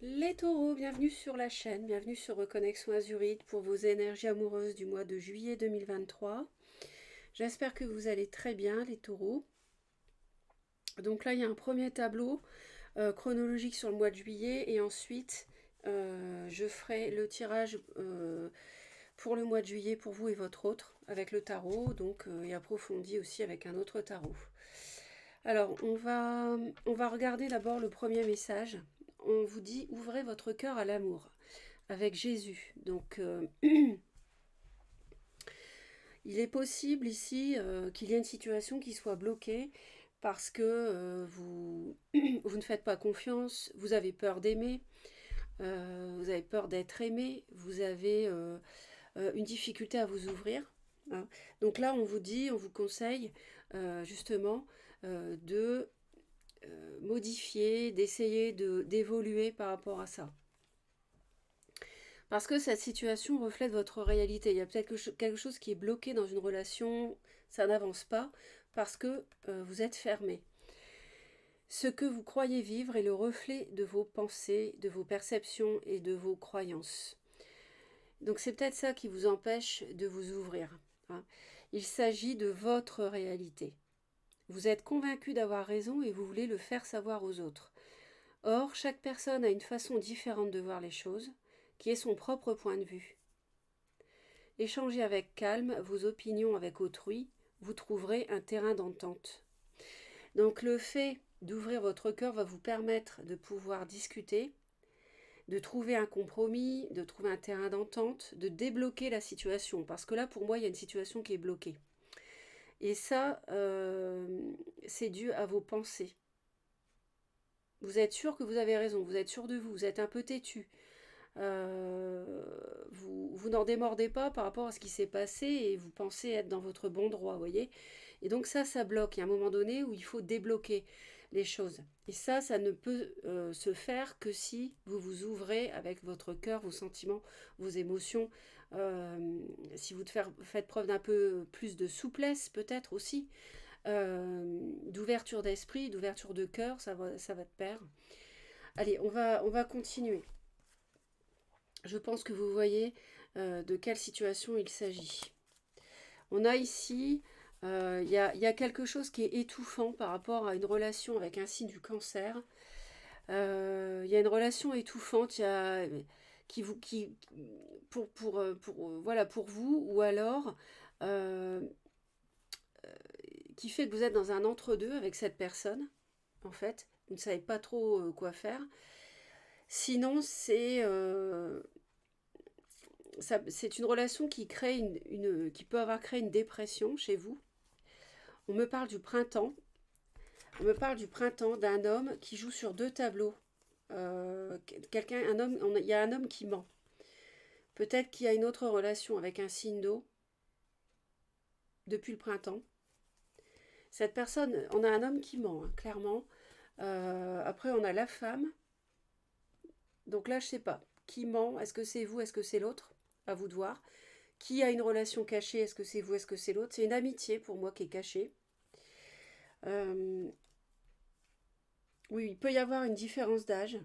Les taureaux, bienvenue sur la chaîne, bienvenue sur Reconnexion Azurite pour vos énergies amoureuses du mois de juillet 2023. J'espère que vous allez très bien les taureaux. Donc là il y a un premier tableau chronologique sur le mois de juillet et ensuite je ferai le tirage pour le mois de juillet pour vous et votre autre avec le tarot donc, et approfondi aussi avec un autre tarot. Alors on va regarder d'abord le premier message. On vous dit ouvrez votre cœur à l'amour avec Jésus. Donc, il est possible ici qu'il y ait une situation qui soit bloquée parce que vous ne faites pas confiance, vous avez peur d'aimer, vous avez peur d'être aimé, vous avez une difficulté à vous ouvrir. Hein. Donc là, on vous dit, on vous conseille justement de modifier, d'essayer d'évoluer par rapport à ça. Parce que cette situation reflète votre réalité. Il y a peut-être quelque chose qui est bloqué dans une relation, ça n'avance pas, parce que vous êtes fermé. Ce que vous croyez vivre est le reflet de vos pensées, de vos perceptions et de vos croyances. Donc c'est peut-être ça qui vous empêche de vous ouvrir. Hein. Il s'agit de votre réalité. Vous êtes convaincu d'avoir raison et vous voulez le faire savoir aux autres. Or, chaque personne a une façon différente de voir les choses, qui est son propre point de vue. Échangez avec calme vos opinions avec autrui, vous trouverez un terrain d'entente. Donc le fait d'ouvrir votre cœur va vous permettre de pouvoir discuter, de trouver un compromis, de trouver un terrain d'entente, de débloquer la situation. Parce que là, pour moi, il y a une situation qui est bloquée. Et ça, c'est dû à vos pensées. Vous êtes sûr que vous avez raison, vous êtes sûr de vous, vous êtes un peu têtu. Vous n'en démordez pas par rapport à ce qui s'est passé et vous pensez être dans votre bon droit, vous voyez. Et donc ça bloque. Il y a un moment donné où il faut débloquer les choses. Et ça ne peut se faire que si vous vous ouvrez avec votre cœur, vos sentiments, vos émotions. Si vous faites preuve d'un peu plus de souplesse, peut-être aussi, d'ouverture d'esprit, d'ouverture de cœur, ça va de pair. Allez, on va continuer. Je pense que vous voyez de quelle situation il s'agit. On a ici, il y a quelque chose qui est étouffant par rapport à une relation avec un signe du cancer. Il y a une relation étouffante voilà, pour vous, ou alors euh, qui fait que vous êtes dans un entre-deux avec cette personne, en fait. Vous ne savez pas trop quoi faire. Sinon, c'est une relation qui crée qui peut avoir créé une dépression chez vous. On me parle du printemps. On me parle du printemps d'un homme qui joue sur deux tableaux. Il y a un homme qui ment. Peut-être qu'il y a une autre relation avec un signe d'eau depuis le printemps. Cette personne, on a un homme qui ment, hein, clairement. Après, on a la femme. Donc là, je sais pas. Qui ment? Est-ce que c'est vous? Est-ce que c'est l'autre? À vous de voir. Qui a une relation cachée? Est-ce que c'est vous? Est-ce que c'est l'autre? C'est une amitié pour moi qui est cachée. Euh, oui, il peut y avoir une différence d'âge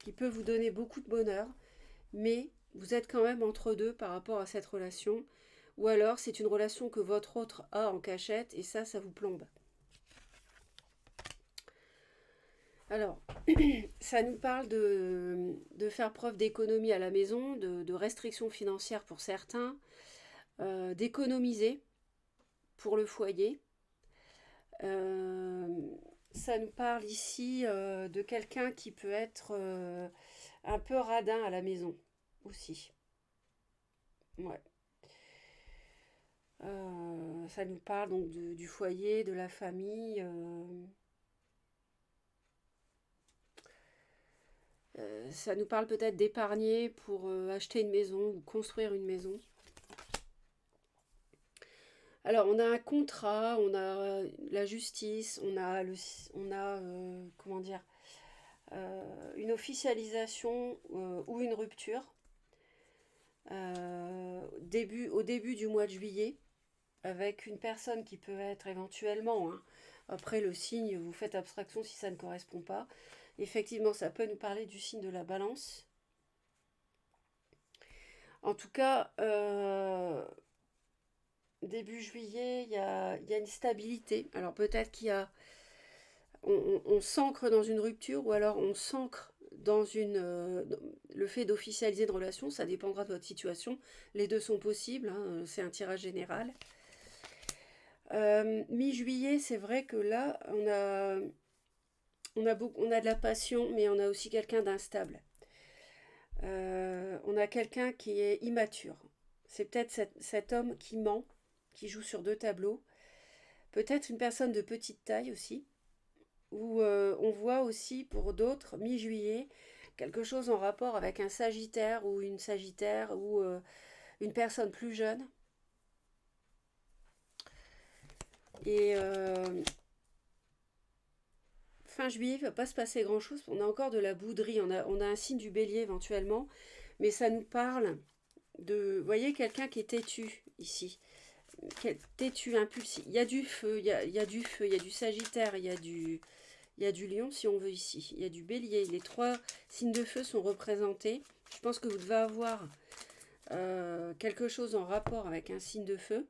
qui peut vous donner beaucoup de bonheur, mais vous êtes quand même entre deux par rapport à cette relation. Ou alors c'est une relation que votre autre a en cachette et ça vous plombe. Alors, ça nous parle de faire preuve d'économie à la maison, de restrictions financières pour certains, d'économiser pour le foyer. Euh, Ça nous parle ici de quelqu'un qui peut être un peu radin à la maison aussi. Ouais. Ça nous parle donc du foyer, de la famille. Ça nous parle peut-être d'épargner pour acheter une maison ou construire une maison. Alors, on a un contrat, on a la justice, on a comment dire, une officialisation ou une rupture au début du mois de juillet avec une personne qui peut être éventuellement, hein, après le signe, vous faites abstraction si ça ne correspond pas, Effectivement, ça peut nous parler du signe de la Balance. En tout cas, début juillet, il y a une stabilité. Alors peut-être qu'il y a... On s'ancre dans une rupture ou alors on s'ancre dans le fait d'officialiser une relation. Ça dépendra de votre situation. Les deux sont possibles, hein, c'est un tirage général. Mi-juillet, c'est vrai que là, on a de la passion, mais on a aussi quelqu'un d'instable. On a quelqu'un qui est immature. C'est peut-être cet homme qui ment, qui joue sur deux tableaux. Peut-être une personne de petite taille aussi, où on voit aussi pour d'autres, mi-juillet, quelque chose en rapport avec un Sagittaire ou une Sagittaire ou une personne plus jeune. Et fin juillet, il ne va pas se passer grand-chose. On a encore de la bouderie, on a un signe du Bélier éventuellement, mais ça nous parle de, vous voyez, quelqu'un qui est têtu ici. Têtu, impulsif. Il y a du feu, il y a du feu, il y a du Sagittaire, il y a du Lion si on veut ici. Il y a du Bélier. Les trois signes de feu sont représentés. Je pense que vous devez avoir quelque chose en rapport avec un signe de feu.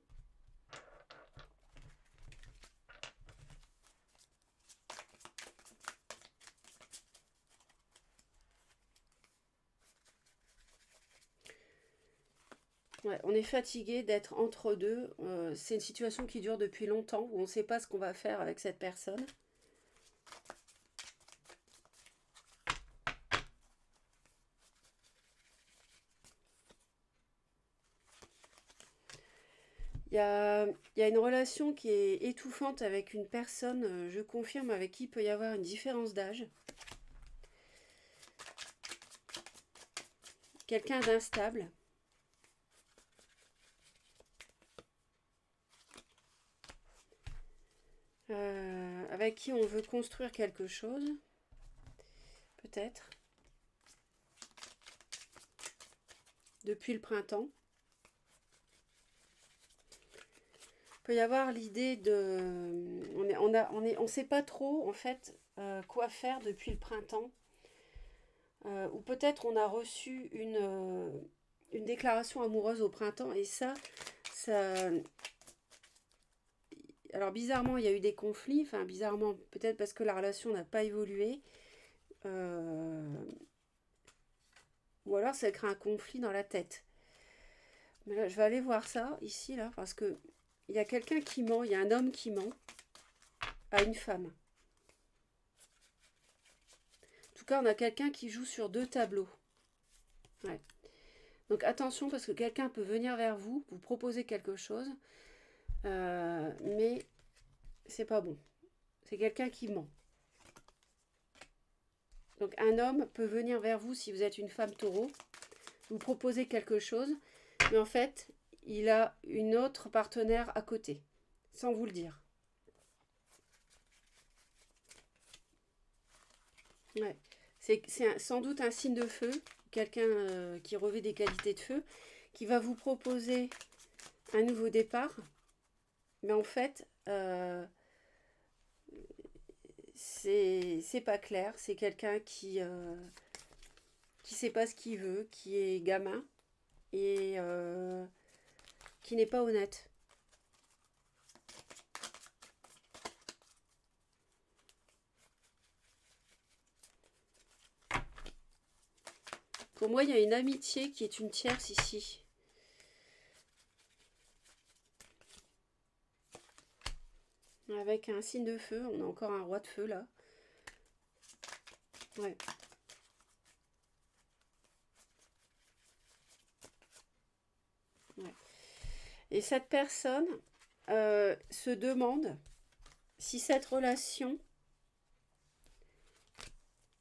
Ouais, on est fatigué d'être entre deux. C'est une situation qui dure depuis longtemps, où on ne sait pas ce qu'on va faire avec cette personne. Il y a une relation qui est étouffante avec une personne, je confirme, avec qui il peut y avoir une différence d'âge. Quelqu'un d'instable. Avec qui on veut construire quelque chose. Peut-être. Depuis le printemps. Il peut y avoir l'idée de... On sait pas trop, en fait, quoi faire depuis le printemps. Ou peut-être on a reçu une déclaration amoureuse au printemps et ça... Alors bizarrement, il y a eu des conflits, enfin bizarrement, peut-être parce que la relation n'a pas évolué. Ou alors ça crée un conflit dans la tête. Mais là, je vais aller voir ça, ici, là, parce que il y a quelqu'un qui ment, il y a un homme qui ment à une femme. En tout cas, on a quelqu'un qui joue sur deux tableaux. Ouais. Donc attention, parce que quelqu'un peut venir vers vous, vous proposer quelque chose, mais c'est pas bon. C'est quelqu'un qui ment. Donc un homme peut venir vers vous si vous êtes une femme taureau, vous proposer quelque chose, mais en fait, il a une autre partenaire à côté, sans vous le dire. Ouais. C'est sans doute un signe de feu, quelqu'un qui revêt des qualités de feu, qui va vous proposer un nouveau départ, mais en fait, c'est pas clair. C'est quelqu'un qui sait pas ce qu'il veut, qui est gamin et qui n'est pas honnête. Pour moi, il y a une amitié qui est une tierce ici. Avec un signe de feu, on a encore un roi de feu là. Ouais. Ouais. Et cette personne se demande si cette relation,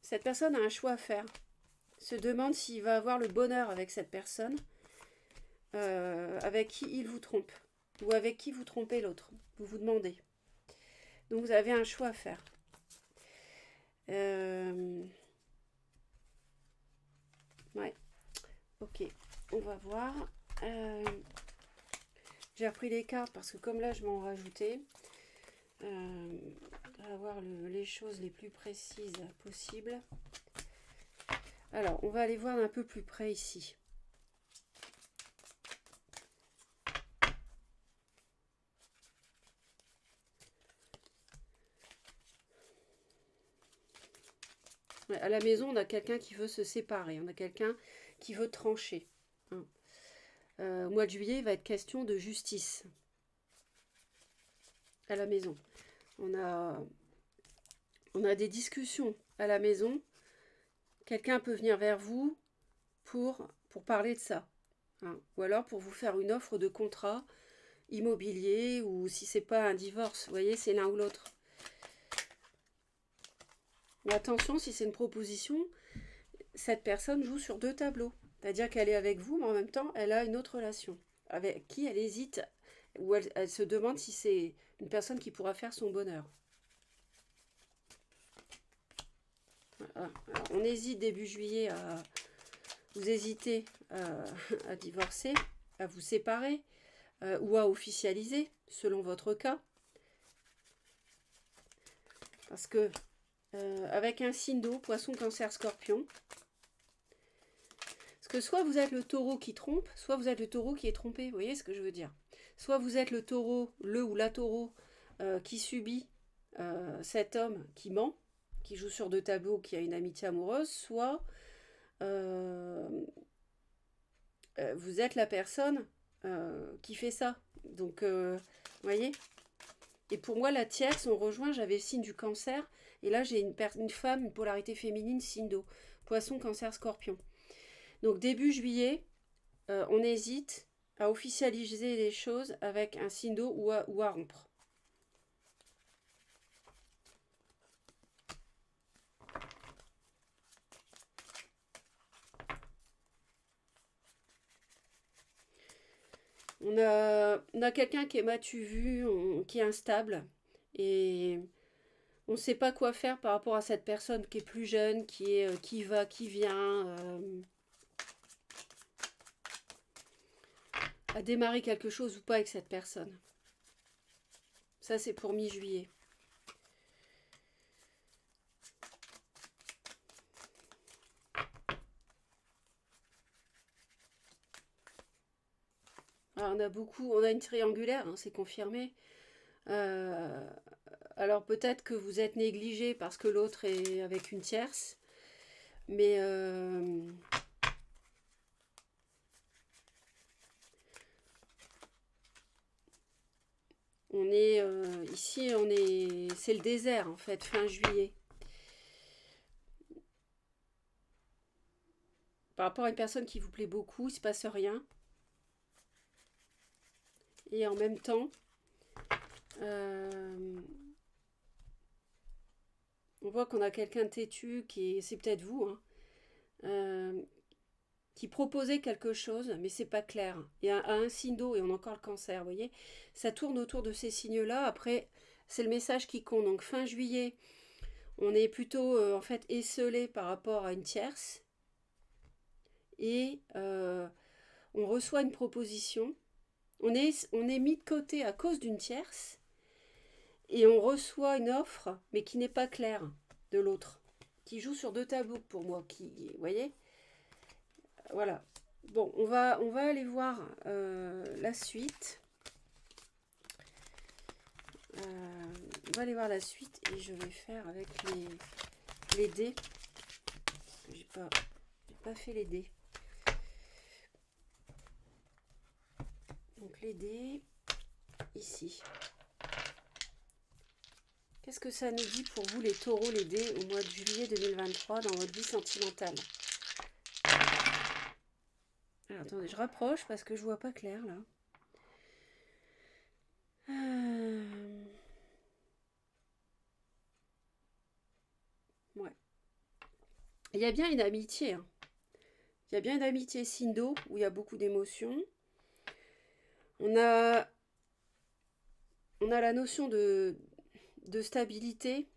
cette personne a un choix à faire. Se demande s'il va avoir le bonheur avec cette personne, avec qui il vous trompe, ou avec qui vous trompez l'autre. Vous vous demandez. Donc vous avez un choix à faire. Ouais. Ok. On va voir. J'ai repris les cartes parce que comme là je m'en rajoutais. avoir les choses les plus précises possibles. Alors, on va aller voir un peu plus près ici. Ouais, à la maison, on a quelqu'un qui veut se séparer, on a quelqu'un qui veut trancher. Hein. Au mois de juillet, il va être question de justice à la maison. On a des discussions à la maison. Quelqu'un peut venir vers vous pour parler de ça. Hein. Ou alors pour vous faire une offre de contrat immobilier, ou si c'est pas un divorce. Vous voyez, c'est l'un ou l'autre. Mais attention, si c'est une proposition, cette personne joue sur deux tableaux. C'est-à-dire qu'elle est avec vous, mais en même temps, elle a une autre relation. Avec qui elle hésite, ou elle se demande si c'est une personne qui pourra faire son bonheur. Voilà. Alors, on hésite début juillet à... Vous hésitez à divorcer, à vous séparer, ou à officialiser, selon votre cas. Parce que, avec un signe d'eau, poisson, cancer, scorpion, parce que soit vous êtes le taureau qui trompe, soit vous êtes le taureau qui est trompé. Vous voyez ce que je veux dire? Soit vous êtes le taureau, le ou la taureau, qui subit cet homme qui ment, qui joue sur deux tableaux, qui a une amitié amoureuse, soit vous êtes la personne qui fait ça. Donc, vous voyez? Et pour moi, la tierce, on rejoint, j'avais le signe du cancer, et là j'ai une femme, une polarité féminine, signe d'eau. Poisson, cancer, scorpion. Donc début juillet, on hésite à officialiser les choses avec un signe d'eau ou à rompre. On a quelqu'un qui est m'as-tu vu, qui est instable, et on ne sait pas quoi faire par rapport à cette personne qui est plus jeune, qui va, qui vient, à démarrer quelque chose ou pas avec cette personne. Ça, c'est pour mi-juillet. Alors, on a une triangulaire, hein, c'est confirmé. Alors peut-être que vous êtes négligé parce que l'autre est avec une tierce, mais on est ici, c'est le désert en fait, fin juillet. Par rapport à une personne qui vous plaît beaucoup, il ne se passe rien. Et en même temps, on voit qu'on a quelqu'un de têtu c'est peut-être vous, hein, qui proposait quelque chose, mais c'est pas clair. Et à un signe d'eau, et on a encore le cancer, vous voyez, ça tourne autour de ces signes-là. Après, c'est le message qui compte. Donc fin juillet, on est plutôt en fait esselé par rapport à une tierce. Et on reçoit une proposition. On est mis de côté à cause d'une tierce. Et on reçoit une offre, mais qui n'est pas claire de l'autre. Qui joue sur deux tableaux pour moi. Vous voyez? Voilà. Bon, on va aller voir la suite. On va aller voir la suite et je vais faire avec les dés. J'ai pas fait les dés. Donc les dés, ici. Qu'est-ce que ça nous dit pour vous les taureaux, les dés, au mois de juillet 2023 dans votre vie sentimentale? Alors attendez, je rapproche parce que je vois pas clair là. Ouais. Il y a bien une amitié. Hein. Il y a bien une amitié signe d'eau où il y a beaucoup d'émotions. On a la notion de stabilité.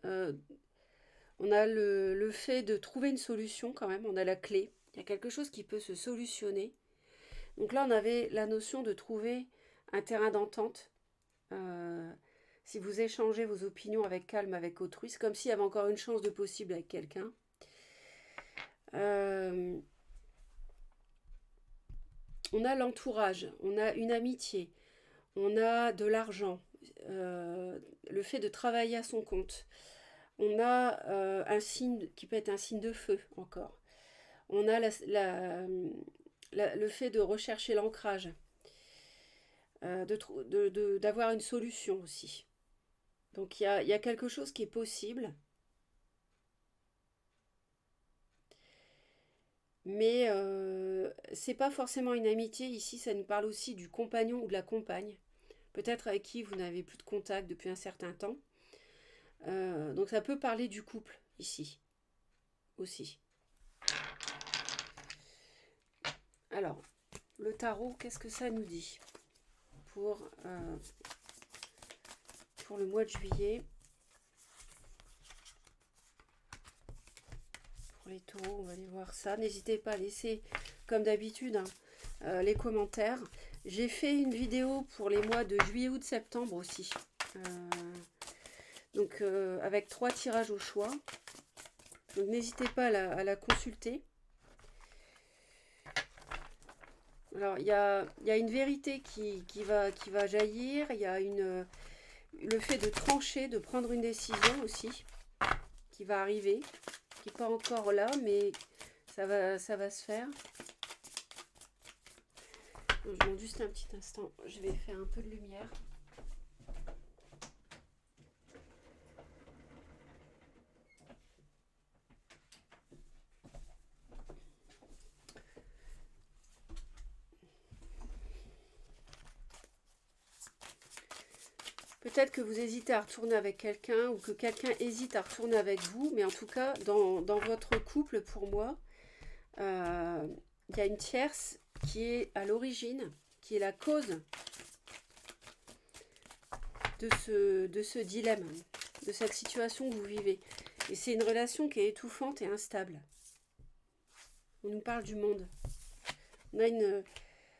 On a le fait de trouver une solution quand même. On a la clé. Il y a quelque chose qui peut se solutionner. Donc là, on avait la notion de trouver un terrain d'entente. Si vous échangez vos opinions avec calme avec autrui, c'est comme s'il y avait encore une chance de possible avec quelqu'un. On a l'entourage, on a une amitié, on a de l'argent, le fait de travailler à son compte. On a un signe qui peut être un signe de feu encore. On a le fait de rechercher l'ancrage, d'avoir une solution aussi. Donc il y a quelque chose qui est possible, mais c'est pas forcément une amitié. Ici, ça nous parle aussi du compagnon ou de la compagne, peut-être avec qui vous n'avez plus de contact depuis un certain temps. Donc ça peut parler du couple ici aussi. Alors, le tarot, qu'est-ce que ça nous dit pour le mois de juillet? Pour les taureaux, on va aller voir ça. N'hésitez pas à laisser, comme d'habitude, hein, les commentaires. J'ai fait une vidéo pour les mois de juillet, août, septembre aussi. Donc avec 3 tirages au choix. Donc n'hésitez pas à la consulter. Alors il y a une vérité qui va jaillir. Il y a le fait de trancher, de prendre une décision aussi, qui va arriver, qui n'est pas encore là, mais ça va se faire. Je demande juste un petit instant, je vais faire un peu de lumière. Peut-être que vous hésitez à retourner avec quelqu'un ou que quelqu'un hésite à retourner avec vous, mais en tout cas, dans votre couple, pour moi, il y a une tierce qui est à l'origine, qui est la cause de ce dilemme, de cette situation que vous vivez. Et c'est une relation qui est étouffante et instable. On nous parle du monde. On a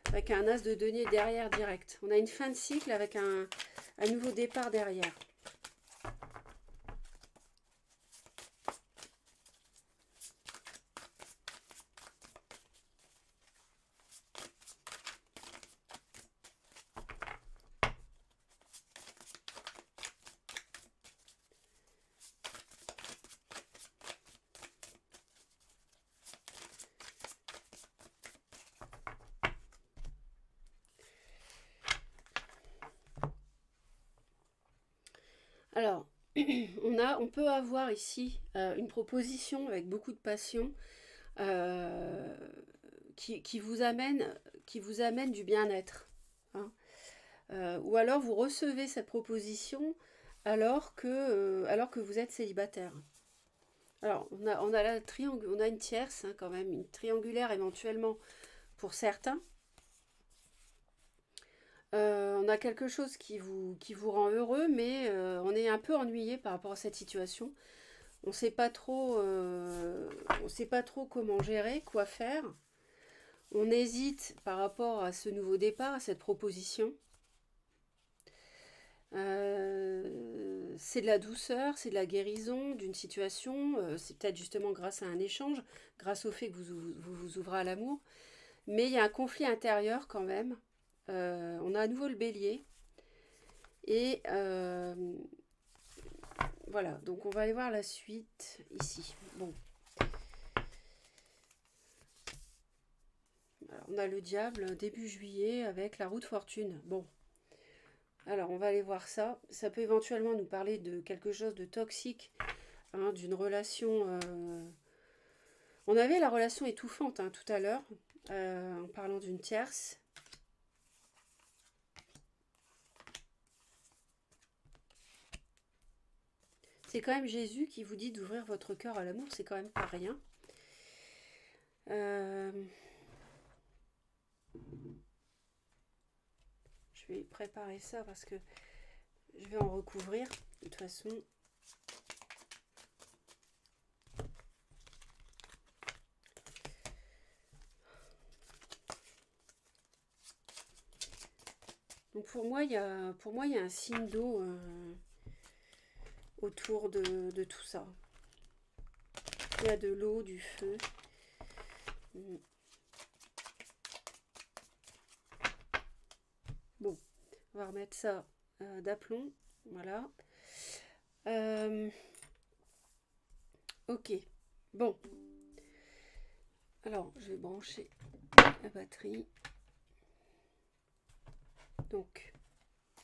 avec un as de denier derrière direct. On a une fin de cycle avec un nouveau départ derrière. Alors, on peut avoir ici une proposition avec beaucoup de passion qui vous amène du bien-être. Hein. Ou alors vous recevez cette proposition alors que vous êtes célibataire. Alors, on a une tierce hein, quand même, une triangulaire éventuellement pour certains. On a quelque chose qui vous rend heureux, mais on est un peu ennuyé par rapport à cette situation. On ne sait pas trop comment gérer, quoi faire. On hésite par rapport à ce nouveau départ, à cette proposition. C'est de la douceur, c'est de la guérison d'une situation. C'est peut-être justement grâce à un échange, grâce au fait que vous ouvrez à l'amour. Mais il y a un conflit intérieur quand même. On a à nouveau le bélier. Et voilà, donc on va aller voir la suite ici. Bon. Alors, on a le diable début juillet avec la roue de fortune. Bon. Alors, on va aller voir ça. Ça peut éventuellement nous parler de quelque chose de toxique, hein, d'une relation... On avait la relation étouffante hein, tout à l'heure, en parlant d'une tierce. C'est quand même Jésus qui vous dit d'ouvrir votre cœur à l'amour, c'est quand même pas rien. Je vais préparer ça parce que je vais en recouvrir de toute façon. Donc Donc pour moi, il y a un signe d'eau autour de tout ça. Il y a de l'eau, du feu. Bon, on va remettre ça d'aplomb. Voilà. Ok. Bon. Alors, je vais brancher la batterie. Donc,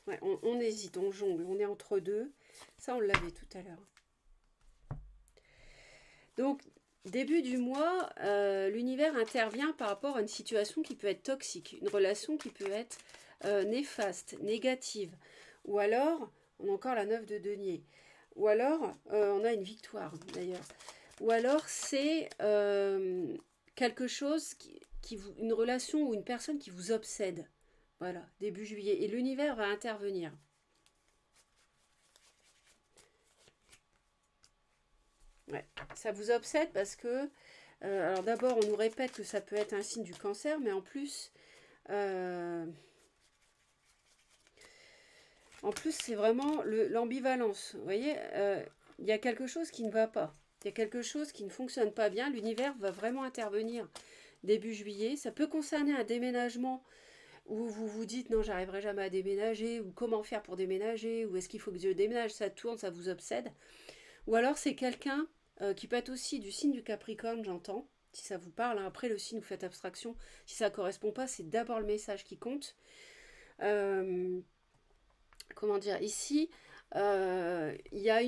ouais, on hésite, on jongle, on est entre deux. Ça, on l'avait tout à l'heure. Donc, début du mois, l'univers intervient par rapport à une situation qui peut être toxique, une relation qui peut être néfaste, négative. Ou alors, on a encore la 9 de denier. Ou alors, on a une victoire d'ailleurs. Ou alors, c'est quelque chose une relation ou une personne qui vous obsède. Voilà, début juillet. Et l'univers va intervenir. Ouais, ça vous obsède parce que, alors d'abord, on nous répète que ça peut être un signe du cancer, mais en plus, c'est vraiment l'ambivalence. Vous voyez, il y a quelque chose qui ne va pas. Il y a quelque chose qui ne fonctionne pas bien. L'univers va vraiment intervenir début juillet. Ça peut concerner un déménagement où vous vous dites non, j'arriverai jamais à déménager, ou comment faire pour déménager, ou est-ce qu'il faut que je déménage, ça tourne, ça vous obsède. Ou alors c'est quelqu'un qui peut être aussi du signe du Capricorne, j'entends, si ça vous parle. Hein. Après, le signe, vous faites abstraction. Si ça ne correspond pas, c'est d'abord le message qui compte. Comment dire, ici, il y a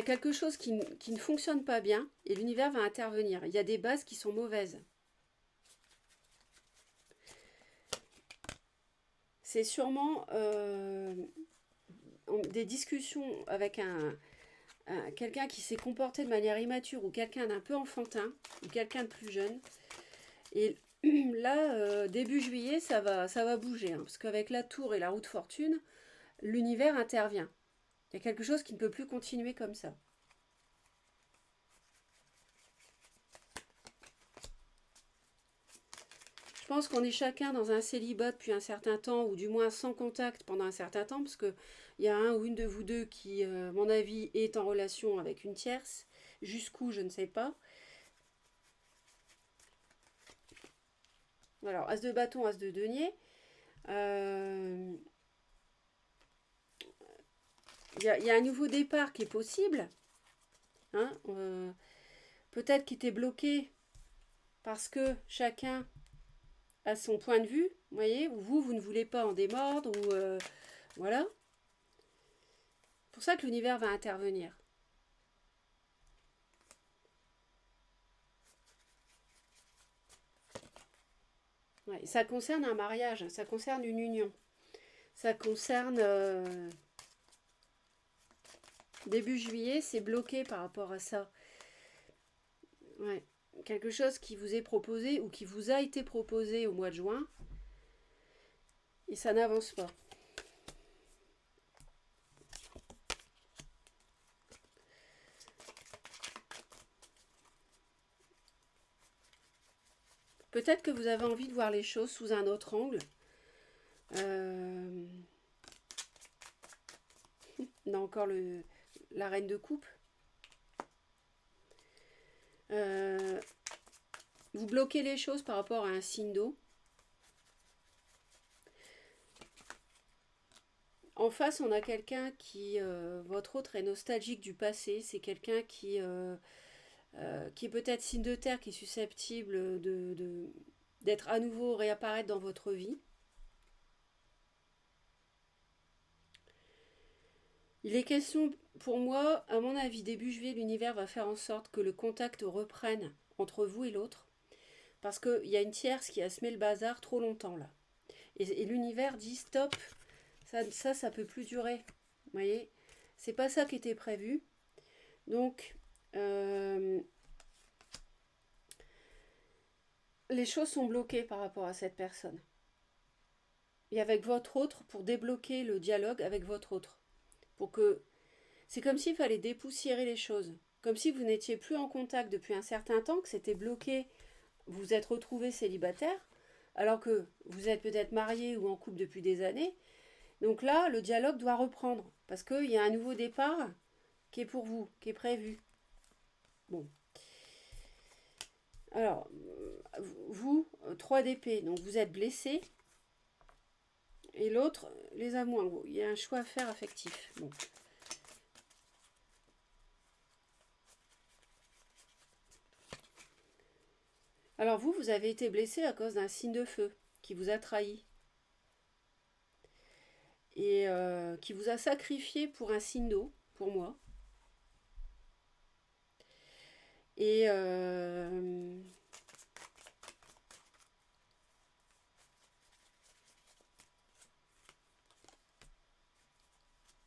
quelque chose qui ne fonctionne pas bien et l'univers va intervenir. Il y a des bases qui sont mauvaises. C'est sûrement des discussions avec quelqu'un qui s'est comporté de manière immature ou quelqu'un d'un peu enfantin ou quelqu'un de plus jeune. Et là, début juillet, ça va bouger. Hein, parce qu'avec la tour et la roue de fortune, l'univers intervient. Il y a quelque chose qui ne peut plus continuer comme ça. Je pense qu'on est chacun dans un célibat depuis un certain temps, ou du moins sans contact pendant un certain temps, parce qu'il y a un ou une de vous deux qui, à mon avis, est en relation avec une tierce. Jusqu'où, je ne sais pas. Alors, as de bâton, as de denier. Il y a un nouveau départ qui est possible. Hein, peut-être qu'il était bloqué parce que chacun a son point de vue, vous voyez, ou vous ne voulez pas en démordre, ou voilà. C'est pour ça que l'univers va intervenir. Ouais, ça concerne un mariage, ça concerne une union, ça concerne début juillet, c'est bloqué par rapport à ça. Ouais, quelque chose qui vous est proposé ou qui vous a été proposé au mois de juin et ça n'avance pas. Peut-être que vous avez envie de voir les choses sous un autre angle. On a encore la reine de coupe. Vous bloquez les choses par rapport à un signe d'eau. En face, on a quelqu'un qui, votre autre est nostalgique du passé. C'est quelqu'un qui est peut-être signe de terre, qui est susceptible d'être à nouveau réapparaître dans votre vie. Il est question, pour moi, à mon avis, début juillet, l'univers va faire en sorte que le contact reprenne entre vous et l'autre. Parce qu'il y a une tierce qui a semé le bazar trop longtemps là. Et l'univers dit stop, ça peut plus durer. Vous voyez, c'est pas ça qui était prévu. Donc, les choses sont bloquées par rapport à cette personne. Et avec votre autre, pour débloquer le dialogue avec votre autre. Pour que c'est comme s'il fallait dépoussiérer les choses. Comme si vous n'étiez plus en contact depuis un certain temps, que c'était bloqué, vous vous êtes retrouvé célibataire, alors que vous êtes peut-être marié ou en couple depuis des années. Donc là, le dialogue doit reprendre, parce qu'il y a un nouveau départ qui est pour vous, qui est prévu. Bon. Alors, vous, 3 d'épée, donc vous êtes blessé, et l'autre les a moins. Il y a un choix à faire affectif. Bon. Alors vous avez été blessé à cause d'un signe de feu qui vous a trahi et qui vous a sacrifié pour un signe d'eau, pour moi. Et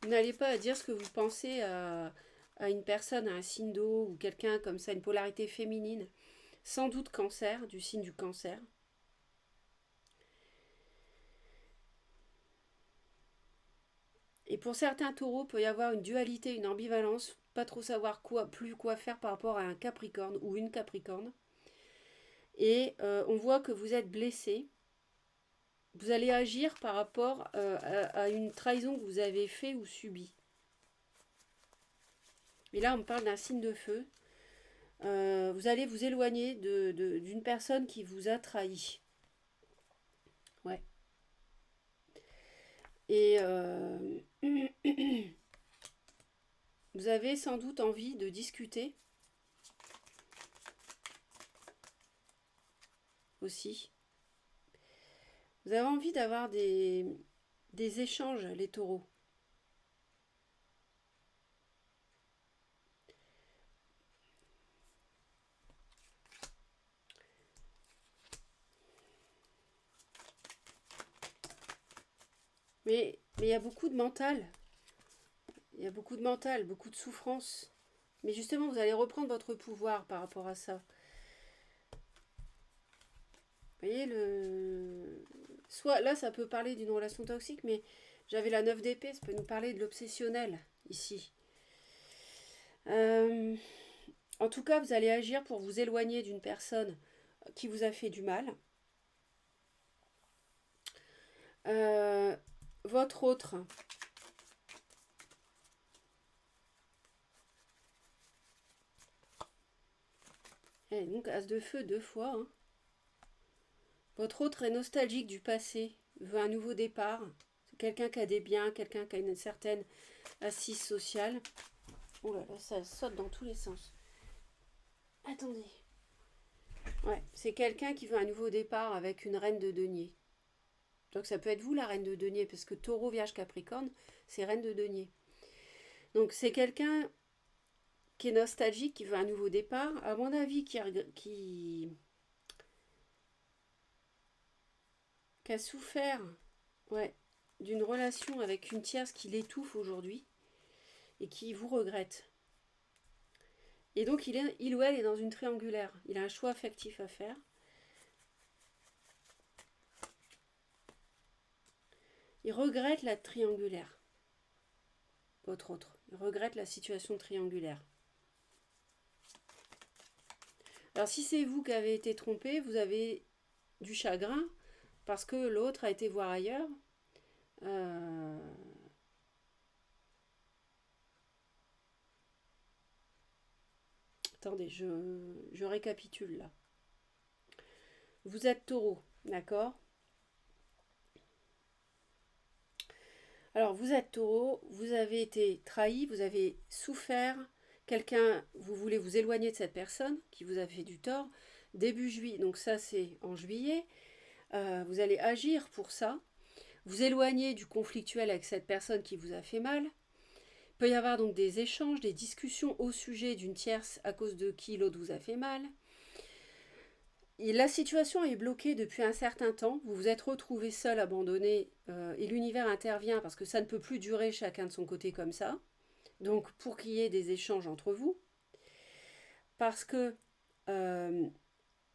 vous n'allez pas dire ce que vous pensez à une personne, à un signe d'eau ou quelqu'un comme ça, une polarité féminine. Sans doute cancer, du signe du cancer. Et pour certains taureaux, il peut y avoir une dualité, une ambivalence, pas trop savoir plus quoi faire par rapport à un capricorne ou une capricorne. Et on voit que vous êtes blessé. Vous allez agir par rapport à une trahison que vous avez fait ou subie. Et là, on me parle d'un signe de feu. Vous allez vous éloigner d'une personne qui vous a trahi. Ouais. Et vous avez sans doute envie de discuter aussi. Vous avez envie d'avoir des échanges, les taureaux. Mais il y a beaucoup de mental. Il y a beaucoup de mental, beaucoup de souffrance. Mais justement, vous allez reprendre votre pouvoir par rapport à ça. Vous voyez, soit là, ça peut parler d'une relation toxique, mais j'avais la 9 d'épée, ça peut nous parler de l'obsessionnel, ici. En tout cas, vous allez agir pour vous éloigner d'une personne qui vous a fait du mal. Votre autre. Et donc, as de feu 2 fois. Hein. Votre autre est nostalgique du passé, veut un nouveau départ. C'est quelqu'un qui a des biens, quelqu'un qui a une certaine assise sociale. Oh là là, ça saute dans tous les sens. Attendez. Ouais, c'est quelqu'un qui veut un nouveau départ avec une reine de denier. Donc ça peut être vous la reine de denier, parce que taureau, vierge, capricorne, c'est reine de denier. Donc c'est quelqu'un qui est nostalgique, qui veut un nouveau départ, à mon avis, qui a souffert ouais, d'une relation avec une tierce qui l'étouffe aujourd'hui et qui vous regrette. Et donc il ou elle est dans une triangulaire. Il a un choix affectif à faire. Il regrette la triangulaire. Votre autre. Il regrette la situation triangulaire. Alors si c'est vous qui avez été trompé, vous avez du chagrin parce que l'autre a été voir ailleurs. Attendez, je récapitule là. Vous êtes taureau, d'accord? Alors vous êtes taureau, vous avez été trahi, vous avez souffert, quelqu'un, vous voulez vous éloigner de cette personne qui vous a fait du tort. Début juillet, donc ça c'est en juillet, vous allez agir pour ça. Vous éloigner du conflictuel avec cette personne qui vous a fait mal. Il peut y avoir donc des échanges, des discussions au sujet d'une tierce à cause de qui l'autre vous a fait mal. Et la situation est bloquée depuis un certain temps. Vous vous êtes retrouvé seul, abandonné, et l'univers intervient parce que ça ne peut plus durer chacun de son côté comme ça. Donc pour qu'il y ait des échanges entre vous, parce que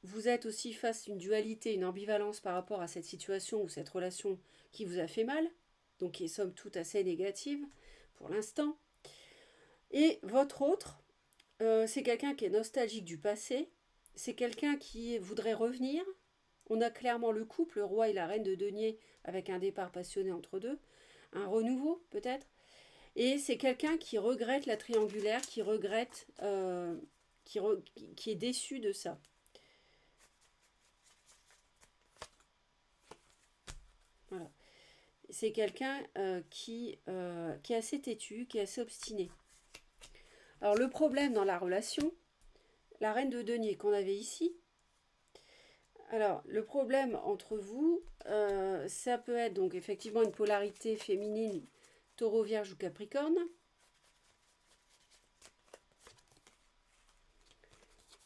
vous êtes aussi face à une dualité, une ambivalence par rapport à cette situation ou cette relation qui vous a fait mal, donc qui est somme toute assez négative pour l'instant. Et votre autre, c'est quelqu'un qui est nostalgique du passé, c'est quelqu'un qui voudrait revenir, On a clairement le couple, le roi et la reine de denier, avec un départ passionné entre deux, un renouveau peut-être. Et c'est quelqu'un qui regrette la triangulaire, qui regrette, qui est déçu de ça. Voilà. C'est quelqu'un qui est assez têtu, qui est assez obstiné. Alors le problème dans la relation, la reine de denier qu'on avait ici, alors le problème entre vous, ça peut être donc effectivement une polarité féminine, taureau, vierge ou capricorne.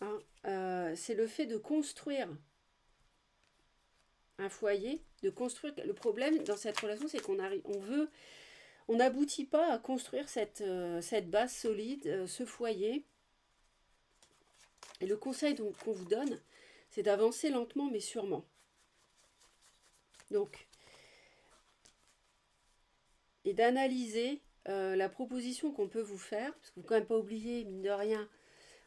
Hein, c'est le fait de construire un foyer, de construire. Le problème dans cette relation, c'est on n'aboutit pas à construire cette base solide, ce foyer. Et le conseil qu'on vous donne, c'est d'avancer lentement mais sûrement. Donc, et d'analyser la proposition qu'on peut vous faire, parce qu'il ne faut quand même pas oublier, mine de rien,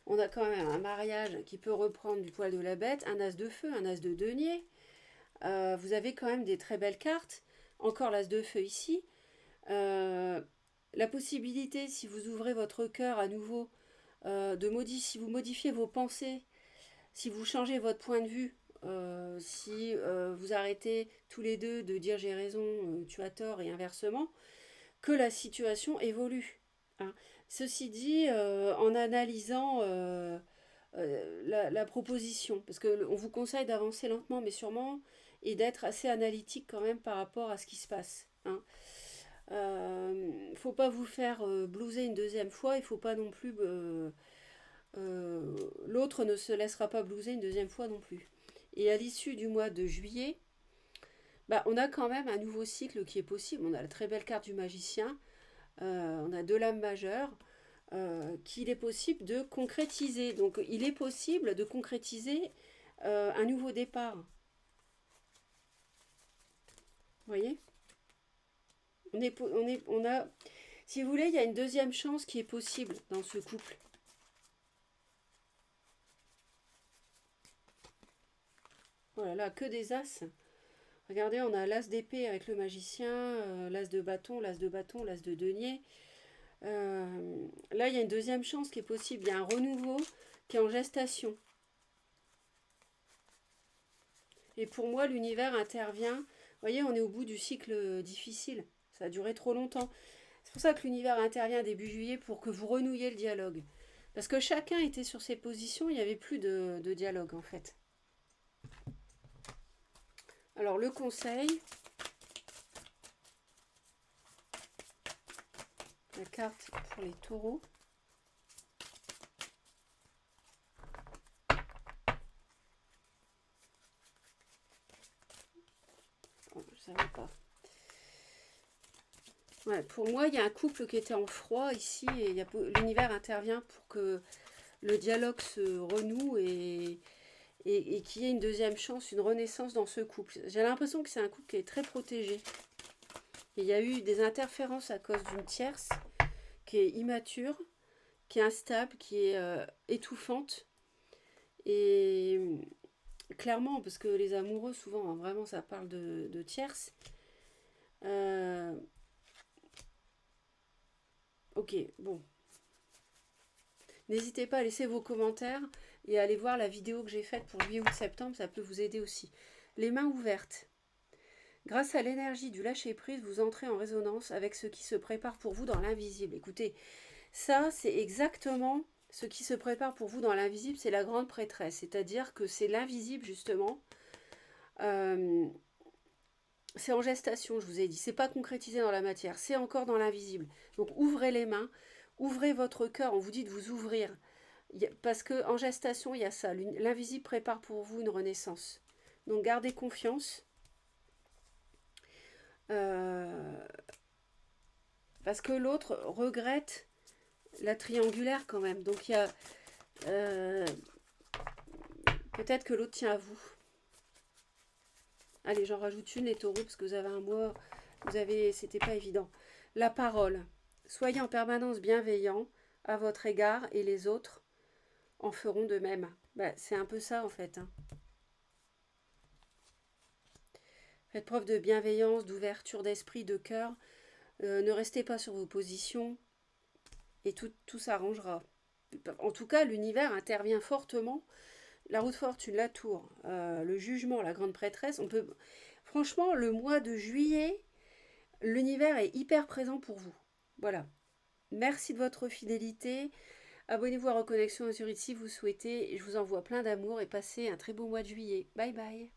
on a quand même un mariage qui peut reprendre du poil de la bête, un as de feu, un as de denier. Vous avez quand même des très belles cartes. Encore l'as de feu ici. La possibilité, si vous ouvrez votre cœur à nouveau, si vous modifiez vos pensées, si vous changez votre point de vue, si vous arrêtez tous les deux de dire j'ai raison, tu as tort et inversement, que la situation évolue. Hein. Ceci dit, en analysant la proposition, parce qu'on vous conseille d'avancer lentement mais sûrement et d'être assez analytique quand même par rapport à ce qui se passe. Hein. Faut pas vous faire blouser une deuxième fois, il faut pas non plus l'autre ne se laissera pas blouser une deuxième fois non plus. Et à l'issue du mois de juillet, bah, on a quand même un nouveau cycle qui est possible. On a la très belle carte du magicien, on a deux lames majeures, qu'il est possible de concrétiser. Donc il est possible de concrétiser un nouveau départ. Vous voyez, on a, si vous voulez, il y a une deuxième chance qui est possible dans ce couple. Voilà, là, que des as. Regardez, on a l'as d'épée avec le magicien, l'as de bâton, l'as de bâton, l'as de denier. Là, il y a une deuxième chance qui est possible. Il y a un renouveau qui est en gestation. Et pour moi, l'univers intervient. Vous voyez, on est au bout du cycle difficile. Ça a duré trop longtemps. C'est pour ça que l'univers intervient début juillet pour que vous renouiez le dialogue. Parce que chacun était sur ses positions, il n'y avait plus de dialogue en fait. Alors le conseil, la carte pour les taureaux. Oh, je ne savais pas. Ouais, pour moi, il y a un couple qui était en froid ici et l'univers intervient pour que le dialogue se renoue et qu'il y ait une deuxième chance, une renaissance dans ce couple. J'ai l'impression que c'est un couple qui est très protégé. Et il y a eu des interférences à cause d'une tierce qui est immature, qui est instable, qui est étouffante. Et clairement, parce que les amoureux, souvent, hein, vraiment, ça parle de tierce. Ok, bon. N'hésitez pas à laisser vos commentaires et à aller voir la vidéo que j'ai faite pour juillet, août, septembre, ça peut vous aider aussi. Les mains ouvertes. Grâce à l'énergie du lâcher-prise, vous entrez en résonance avec ce qui se prépare pour vous dans l'invisible. Écoutez, ça, c'est exactement ce qui se prépare pour vous dans l'invisible, c'est la grande prêtresse. C'est-à-dire que c'est l'invisible, justement. C'est en gestation, je vous ai dit. C'est pas concrétisé dans la matière, c'est encore dans l'invisible. Donc, ouvrez les mains, ouvrez votre cœur. On vous dit de vous ouvrir. Parce qu'en gestation, il y a ça. L'invisible prépare pour vous une renaissance. Donc, gardez confiance. Parce que l'autre regrette la triangulaire quand même. Donc il y a peut-être que l'autre tient à vous. Allez, j'en rajoute une, les taureaux, parce que vous avez un mois, c'était pas évident. La parole. Soyez en permanence bienveillant à votre égard et les autres en feront de même. Bah, c'est un peu ça en fait. Hein. Faites preuve de bienveillance, d'ouverture d'esprit, de cœur. Ne restez pas sur vos positions et tout s'arrangera. En tout cas, l'univers intervient fortement. La roue de fortune, la tour, le jugement, la grande prêtresse. Franchement, le mois de juillet, l'univers est hyper présent pour vous. Voilà. Merci de votre fidélité. Abonnez-vous à Reconnexion Azurite si vous souhaitez. Je vous envoie plein d'amour et passez un très beau mois de juillet. Bye bye.